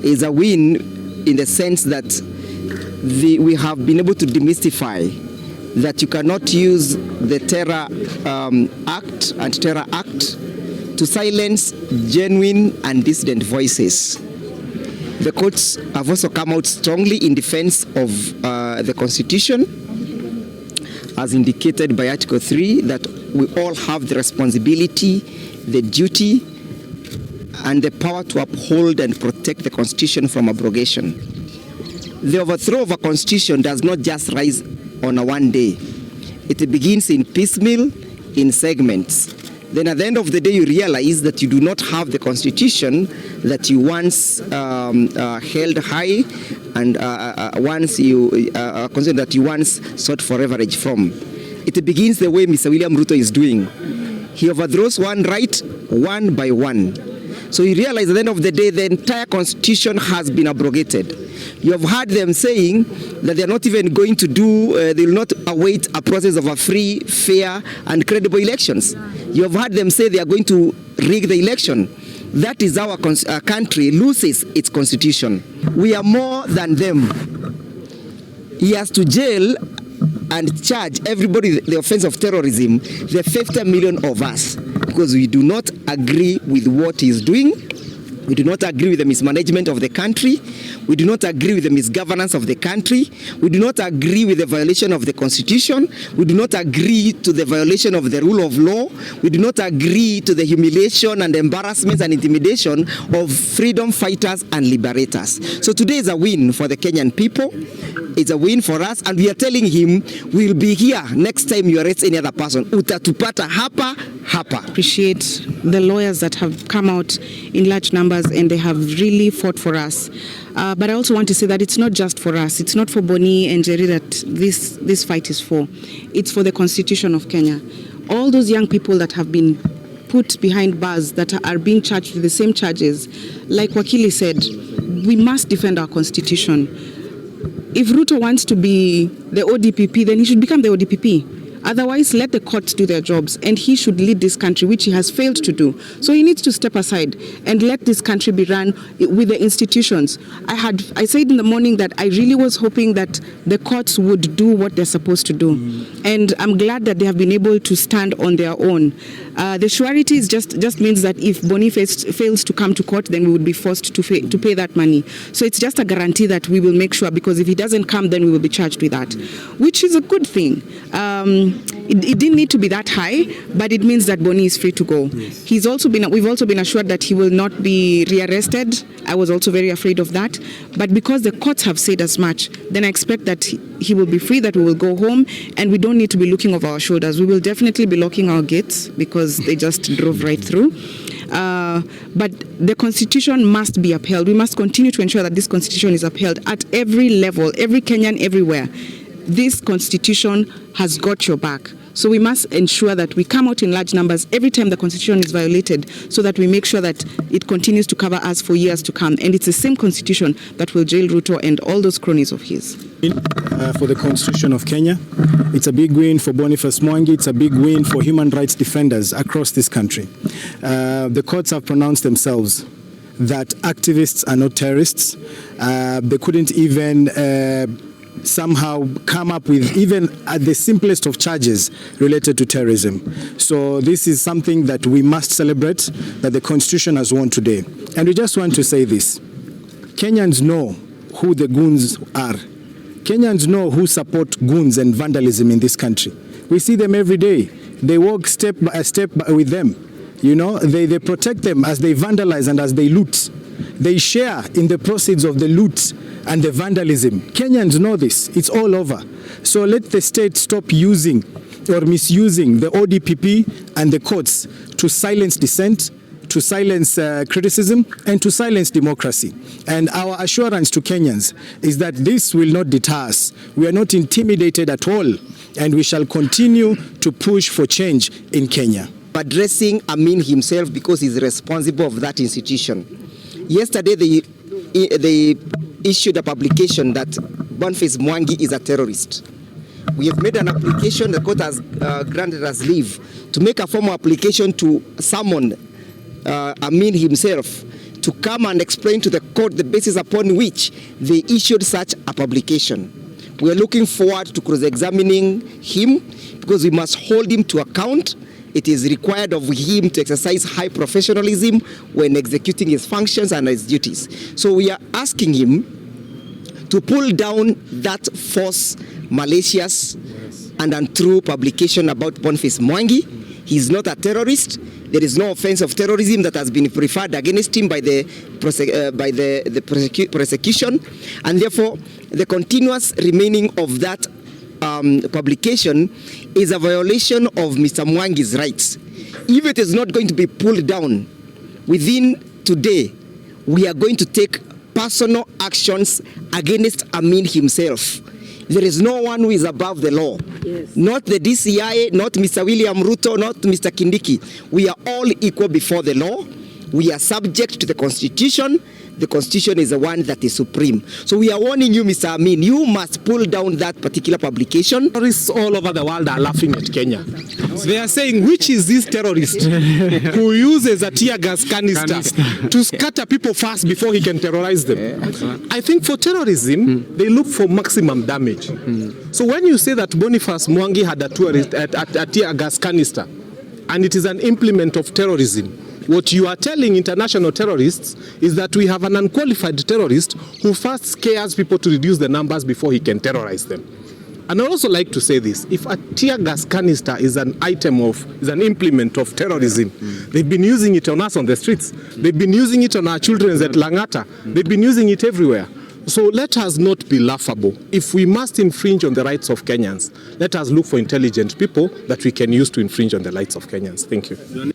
is a win in the sense that we have been able to demystify that you cannot use the Terror Act and Terror Act to silence genuine and dissident voices. The courts have also come out strongly in defense of the Constitution, as indicated by Article 3, that we all have the responsibility, the duty, and the power to uphold and protect the Constitution from abrogation. The overthrow of a Constitution does not just rise on a one day. It begins in piecemeal, in segments. Then at the end of the day, you realize that you do not have the Constitution that you once held high and consider that you once sought for leverage from. It begins the way Mr. William Ruto is doing. He overthrows one right, one by one. So you realize at the end of the day, the entire Constitution has been abrogated. You have heard them saying that they're not even going to they will not await a process of a free, fair, and credible elections. You have heard them say they are going to rig the election. That is how our country loses its Constitution. We are more than them. He has to jail and charge everybody the offense of terrorism, the 50 million of us, because we do not agree with what he is doing. We do not agree with the mismanagement of the country. We do not agree with the misgovernance of the country. We do not agree with the violation of the Constitution. We do not agree to the violation of the rule of law. We do not agree to the humiliation and embarrassment and intimidation of freedom fighters and liberators. So today is a win for the Kenyan people. It's a win for us, and we are telling him we'll be here next time you arrest any other person. Utatupata hapa. Appreciate the lawyers that have come out in large numbers and they have really fought for us. But I also want to say that it's not just for us. It's not for Boni and Jerry that this fight is for. It's for the Constitution of Kenya. All those young people that have been put behind bars that are being charged with the same charges, like Wakili said, we must defend our Constitution. If Ruto wants to be the ODPP, then he should become the ODPP. Otherwise, let the courts do their jobs, and he should lead this country, which he has failed to do. So he needs to step aside and let this country be run with the institutions. I said in the morning that I really was hoping that the courts would do what they're supposed to do. And I'm glad that they have been able to stand on their own. The surety just means that if Boniface fails to come to court, then we would be forced to pay that money. So it's just a guarantee that we will make sure, because if he doesn't come, then we will be charged with that, which is a good thing. It didn't need to be that high, but it means that Boni is free to go. Yes. We've also been assured that he will not be rearrested. I was also very afraid of that. But because the courts have said as much, then I expect that he will be free, that we will go home, and we don't need to be looking over our shoulders. We will definitely be locking our gates because they just drove right through. But the Constitution must be upheld. We must continue to ensure that this Constitution is upheld at every level, every Kenyan, everywhere. This Constitution has got your back. So we must ensure that we come out in large numbers every time the Constitution is violated, so that we make sure that it continues to cover us for years to come. And it's the same Constitution that will jail Ruto and all those cronies of his. For the Constitution of Kenya, it's a big win for Boniface Mwangi. It's a big win for human rights defenders across this country. The courts have pronounced themselves that activists are not terrorists. They couldn't even somehow come up with even the simplest of charges related to terrorism. So this is something that we must celebrate, that the Constitution has won today. And we just want to say this: Kenyans know who the goons are. Kenyans know who support goons and vandalism in this country. We see them every day. They walk step by step with them. You know, they protect them as they vandalize and as they loot. They share in the proceeds of the loot and the vandalism. Kenyans know this. It's all over. So let the state stop using or misusing the ODPP and the courts to silence dissent, to silence criticism, and to silence democracy. And our assurance to Kenyans is that this will not deter us. We are not intimidated at all, and we shall continue to push for change in Kenya. Addressing Amin himself, because he's responsible of that institution. Yesterday, they issued a publication that Boniface Mwangi is a terrorist. We have made an application, the court has granted us leave to make a formal application to summon Amin himself to come and explain to the court the basis upon which they issued such a publication. We are looking forward to cross-examining him because we must hold him to account. It is required of him to exercise high professionalism when executing his functions and his duties. So we are asking him to pull down that false, malicious, and untrue publication about Boniface Mwangi. He is not a terrorist. There is no offense of terrorism that has been preferred against him by the prosecution, and therefore the continuous remaining of that publication is a violation of Mr. Mwangi'S rights. If it is not going to be pulled down within today, we are going to take personal actions against Amin himself. There is no one who is above the law. Yes. Not the DCI, not Mr. William Ruto, not Mr. Kindiki. We are all equal before the law. We are subject to the Constitution. The Constitution is the one that is supreme. So we are warning you, Mr. Amin, you must pull down that particular publication. Terrorists all over the world are laughing at Kenya. They are saying, which is this terrorist who uses a tear gas canister to scatter people fast before he can terrorize them? I think for terrorism, they look for maximum damage. So when you say that Boniface Mwangi had a tear gas canister, and it is an implement of terrorism, what you are telling international terrorists is that we have an unqualified terrorist who first scares people to reduce the numbers before he can terrorize them. And I also like to say this, if a tear gas canister is an implement of terrorism, they've been using it on us on the streets. They've been using it on our children at Langata. They've been using it everywhere. So let us not be laughable. If we must infringe on the rights of Kenyans, let us look for intelligent people that we can use to infringe on the rights of Kenyans. Thank you.